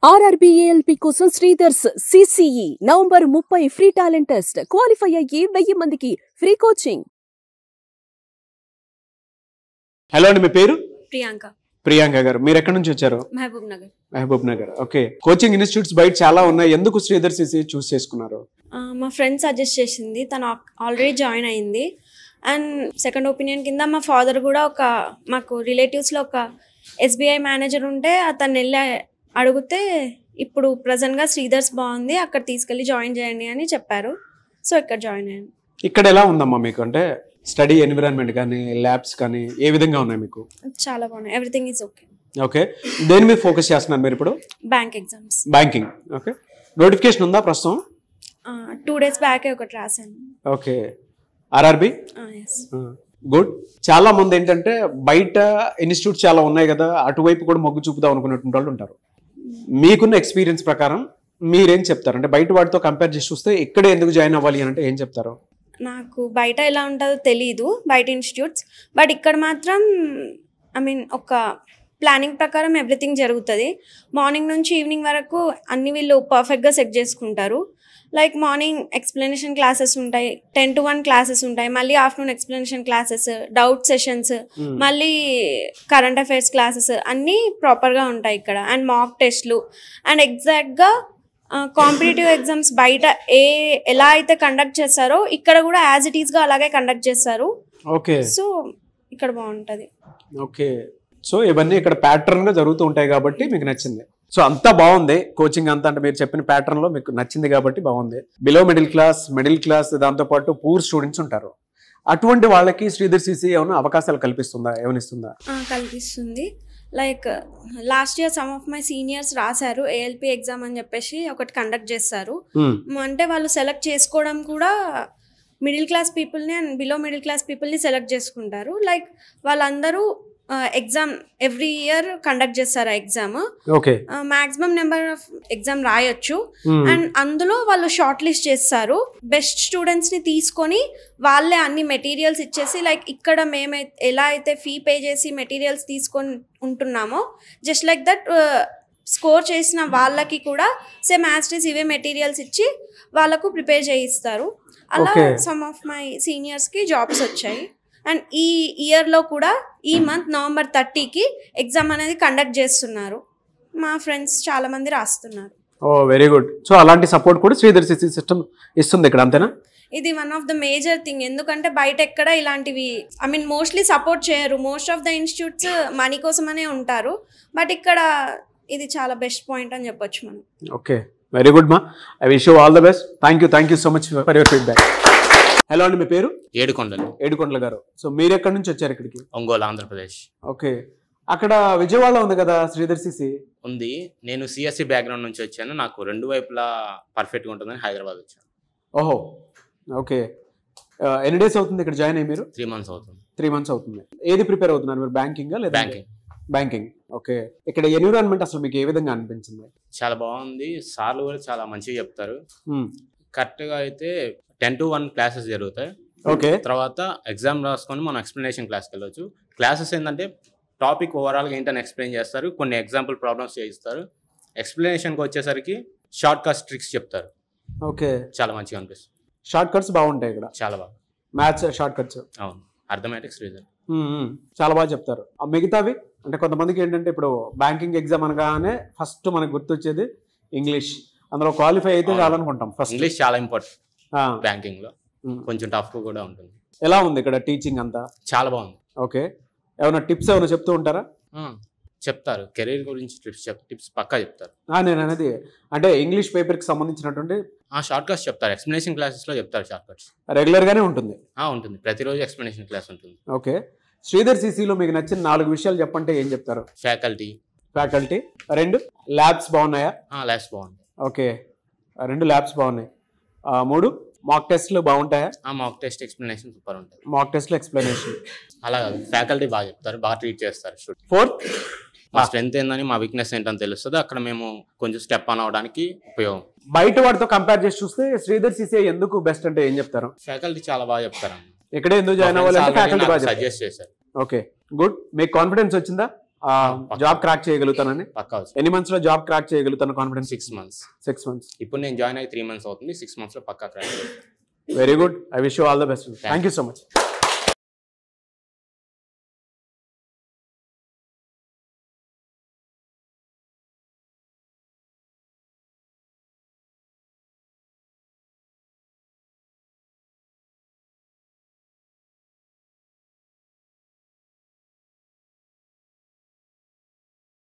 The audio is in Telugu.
ఆర్ఆర్బీఏఎల్పీ కోసం Sridhar's CCE November 30 free talent test. Qualify అయ్యి 1000 మందికి ఫ్రీ కోచింగ్. హలో అండి, మీ పేరు? ప్రియాంక. ప్రియాంక గారు, మీరు ఎక్కడి నుంచి వచ్చారు? Mahbub Nagar. Mahbub Nagar. Okay, coaching institutes బయట చాలా ఉన్నాయి, ఎందుకు శ్రీధర్ సిసి చూస్ చేసుకున్నారు? మా ఫ్రెండ్ సజెస్ట్ చేసింది, తను ఆల్రెడీ జాయిన్ అయింది. అండ్ సెకండ్ ఒపీనియన్ కింద మా ఫాదర్ కూడా మాకు రిలేటివ్స్లో ఒక ఎస్బీఐ మేనేజర్ ఉంటే అతను వెళ్ళి అడిగితే ఇప్పుడు ప్రజెంట్గా శ్రీధర్స్ బాగుంది, అక్కడ తీసుకెళ్ళి జాయిన్ చేయండి అని చెప్పారు. సో ఇక్కడ జాయిన్ అయ్యాను. ఇక్కడ ఎలా ఉందమ్మా మీకు? అంటే స్టడీ ఎన్విరాన్మెంట్ కానీ ల్యాబ్స్ కానీ ఏ విధంగా ఉన్నాయి మీకు? చాలా బాగున్నాయి, ఎవ్రీథింగ్ ఈజ్ ఓకే. ఓకే, దేని మీద ఫోకస్ చేస్తున్నారు మీరు ఇప్పుడు? Bank exams. Banking. Okay, notification ఉందా ప్రస్తుతం? 2 days బ్యాకే ఒకటి రాశాను. Okay, RRB. గుడ్. చాలా మంది ఏంటంటే బయట ఇన్స్టిట్యూట్ చాలా ఉన్నాయి కదా, అటువైపు కూడా మొగ్గు చూపుదాం అనుకునేటువంటి వాళ్ళు ఉంటారు. మీకున్న ఎక్స్పీరియన్స్ ప్రకారం మీరేం చెప్తారు? అంటే బయట వాటితో కంపేర్ చేసి చూస్తే ఇక్కడే ఎందుకు జాయిన్ అవ్వాలి అని అంటే ఏం చెప్తారు? నాకు బయట ఎలా ఉంటుందో తెలీదు, బయట ఇన్స్టిట్యూట్స్, బట్ ఇక్కడ మాత్రం ఒక ప్లానింగ్ ప్రకారం ఎవ్రీథింగ్ జరుగుతుంది. మార్నింగ్ నుంచి ఈవినింగ్ వరకు అన్ని వీళ్ళు పర్ఫెక్ట్గా సెట్ చేసుకుంటారు. లైక్ మార్నింగ్ ఎక్స్ప్లెనేషన్ క్లాసెస్ ఉంటాయి, 10 to 1 క్లాసెస్ ఉంటాయి, మళ్ళీ afternoon explanation classes, doubt sessions, మళ్ళీ కరెంట్ అఫైర్స్ క్లాసెస్ అన్నీ ప్రాపర్గా ఉంటాయి ఇక్కడ. అండ్ మాక్ టెస్ట్లు అండ్ ఎగ్జాక్ట్గా కాంపిటేటివ్ ఎగ్జామ్స్ బయట ఎలా అయితే కండక్ట్ చేస్తారో ఇక్కడ కూడా యాజ్ ఇట్ ఈస్గా అలాగే కండక్ట్ చేస్తారు. ఓకే, సో ఇక్కడ బాగుంటుంది. ఓకే, సో ఇవన్నీ ఇక్కడ ప్యాటర్న్ గా జరుగుతూ ఉంటాయి కాబట్టి మీకు నచ్చింది. సో అంతా బాగుంది, కోచింగ్ అంతా అంటే మీరు చెప్పిన ప్యాటర్న్ లో మీకు నచ్చింది కాబట్టి బాగుంది. బిలో మిడిల్ క్లాస్ దాంతో పాటు పూర్ స్టూడెంట్స్ ఉంటారు, అటువంటి వాళ్ళకి శ్రీధర్ సిసి ఏమైనా అవకాశాలు కల్పిస్తుందా, ఏమనిస్తుందా? కల్పిస్తుంది. Like last year some of my seniors రాశారు ఏఎల్పి ఎగ్జామ్ అని చెప్పేసి ఒకటి కండక్ట్ చేస్తారు. అంటే వాళ్ళు సెలెక్ట్ చేసుకోవడం కూడా మిడిల్ క్లాస్ పీపుల్ని అండ్ బిలో మిడిల్ క్లాస్ పీపుల్ని సెలెక్ట్ చేసుకుంటారు. లైక్ వాళ్ళందరూ ఎగ్జామ్ ఎవ్రీ ఇయర్ కండక్ట్ చేస్తారు. ఆ exam maximum number of exam రాయొచ్చు. అండ్ అందులో వాళ్ళు షార్ట్ లిస్ట్ చేస్తారు. బెస్ట్ స్టూడెంట్స్ ని తీసుకొని వాళ్ళే అన్ని మెటీరియల్స్ ఇచ్చేసి, లైక్ ఇక్కడ మేము ఎలా అయితే ఫీ పే చేసి మెటీరియల్స్ తీసుకొని ఉంటున్నామో జస్ట్ లైక్ దట్ స్కోర్ చేసిన వాళ్ళకి కూడా సేమ్ యాజ్ ఇట్ ఈస్ ఇవే మెటీరియల్స్ ఇచ్చి వాళ్ళకు ప్రిపేర్ చేయిస్తారు. అలా సమ్ ఆఫ్ మై సీనియర్స్కి జాబ్స్ వచ్చాయి. అండ్ ఈ ఇయర్లో కూడా ఈ మంత్ November 30కి ఎగ్జామ్ అనేది కండక్ట్ చేస్తున్నారు. మా ఫ్రెండ్స్ చాలా మంది రాస్తున్నారు. ఓ వెరీ గుడ్. సో అలాంటి సపోర్ట్ కూడా శ్రీధర్ సిసి సిస్టమ్ ఇస్తుంది ఇక్కడ, అంతేనా? ఇది one of the major thing. ఎందుకంటే బయట ఎక్కడ ఇలాంటివి మోస్ట్లీ సపోర్ట్ చేయరు. Most of the institutes money కోసమనే ఉంటారు, బట్ ఇక్కడ ఇది చాలా బెస్ట్ పాయింట్ అని చెప్పొచ్చు మనం. ఓకే, వెరీ గుడ్ మా. I wish you all the best. Thank you so much for your feedback. Hello అండి, మీ పేరు? ఏడుకొండల గారు. సో మీరు ఎక్కడి నుంచి వచ్చారు ఇక్కడికి? ఒంగోలు, ఆంధ్రప్రదేశ్. ఓకే, అక్కడ విజయవాడ ఉంది కదా శ్రీధర్ సిసి? ఉంది. నేను సిఎస్సి బ్యాక్గ్రౌండ్ నుంచి వచ్చాను. నాకు 2 వైపులా పర్ఫెక్ట్గా ఉంటుందని హైదరాబాద్ వచ్చాను. ఓహో, ఓకే. ఎన్ని డేస్ అవుతుంది ఇక్కడ జాయిన్ అయ్యి మీరు? 3 months అవుతుంది. 3 months అవుతుంది. ఏది ప్రిపేర్ అవుతున్నారు మీరు? బ్యాంకింగ్ లేదా? బ్యాంకింగ్. ఓకే, ఇక్కడ ఎన్విరాన్మెంట్ అసలు మీకు ఏ విధంగా అనిపించింది? చాలా బాగుంది. సార్లు కూడా చాలా మంచిగా చెప్తారు. కరెక్ట్గా అయితే 10 to 1 క్లాసెస్ జరుగుతాయి. ఓకే, తర్వాత ఎగ్జామ్ రాసుకొని మనం ఎక్స్ప్లెనేషన్ క్లాస్కి వెళ్ళొచ్చు. క్లాసెస్ ఏంటంటే టాపిక్ ఓవరాల్గా ఏంటని ఎక్స్ప్లెయిన్ చేస్తారు, కొన్ని ఎగ్జాంపుల్ ప్రాబ్లమ్స్ చేయిస్తారు. ఎక్స్ప్లెనేషన్కి వచ్చేసరికి షార్ట్ కట్స్ ట్రిక్స్ చెప్తారు. ఓకే, చాలా మంచిగా అనిపిస్తుంది. షార్ట్ కట్స్ బాగుంటాయి ఇక్కడ, చాలా బాగా. Maths short cuts. అవును, అర్థమెటిక్స్, రీజన్ చాలా బాగా చెప్తారు. మిగతావి అంటే కొంతమందికి ఏంటంటే ఇప్పుడు బ్యాంకింగ్ ఎగ్జామ్ అనగానే ఫస్ట్ మనకు గుర్తొచ్చేది ఇంగ్లీష్. అందులో క్వాలిఫై అయితే చాలనుకుంటాం. ఫస్ట్ ఇంగ్లీష్ చాలా ఇంపార్టెంట్ బ్యాంకింగ్ లో, కొంచెం టఫ్ కూడా ఉంటుంది. ఎలా ఉంది ఇక్కడ టీచింగ్ అంతా? చాలా బాగుంది. ఓకే, ఏమైనా టిప్స్ ఏమైనా చెప్తూ ఉంటారా? చెప్తారు, కెరీర్ గురించి టిప్స్ పక్కా చెప్తారు. నేను అనేది అంటే ఇంగ్లీష్ పేపర్ కి సంబంధించినటువంటి షార్ట్ కట్స్ చెప్తారు. ఎక్స్ప్లెనేషన్ క్లాసెస్ లో చెప్తారు షార్ట్ కట్స్. రెగ్యులర్ గానే ఉంటుంది? ఉంటుంది, ప్రతిరోజు ఎక్స్ప్లెనేషన్ క్లాస్ ఉంటుంది. ఓకే, శ్రీధర్ సిసిలో మీకు నచ్చిన 4 విషయాలు చెప్పంటే ఏం చెప్తారు? ఫ్యాకల్టీ. 2 ల్యాబ్స్ బాగున్నాయా? ల్యాబ్స్ బాగుంది. ఓకే, 2 ల్యాబ్స్ బాగున్నాయి. 3 మాక్ టెస్ట్లు బాగుంటాయా? మాక్ టెస్ట్ ఎక్స్ప్లెనేషన్ సూపర్ ఉంటాయి. మాక్ టెస్ట్లు ఎక్స్ప్లెనేషన్ అలా కాదు, ఫ్యాకల్టీ బాగా చెప్తారు, బాగా ట్రీట్ చేస్తారు. 4 మా స్ట్రెంత్ ఏందని, మా వీక్నెస్ ఏంటని తెలుస్తుంది. అక్కడ మేము కొంచెం స్టెప్ ఆన్ అవడానికి ఉపయోగం. బయట వాటితో కంపేర్ చేసి చూస్తే శ్రీధర్ సిసి ఎందుకు బెస్ట్ అంటే ఏం చెప్తారు? ఫ్యాకల్టీ చాలా బాగా చెప్తారు. ఇక్కడే ఎందుకు జాయిన్ అవ్వాలంటే ఫ్యాకల్టీ బాగా సజెస్ట్ చేశారు. Okay, good. మీకు కాన్ఫిడెన్స్ వచ్చిందా జాబ్ క్రాక్ చేయగలుగుతానని? పక్కా. ఎన్ని మంత్స్ లో జాబ్ క్రాక్ చేయగలుగుతాను కాన్ఫిడెన్స్? 6 months. 6 months. ఇప్పుడు నేను జాయిన్ అయ్యి 3 months అవుతుంది. 6 months లో పక్కా crack. Very good. I wish you all the best. Thank you so much.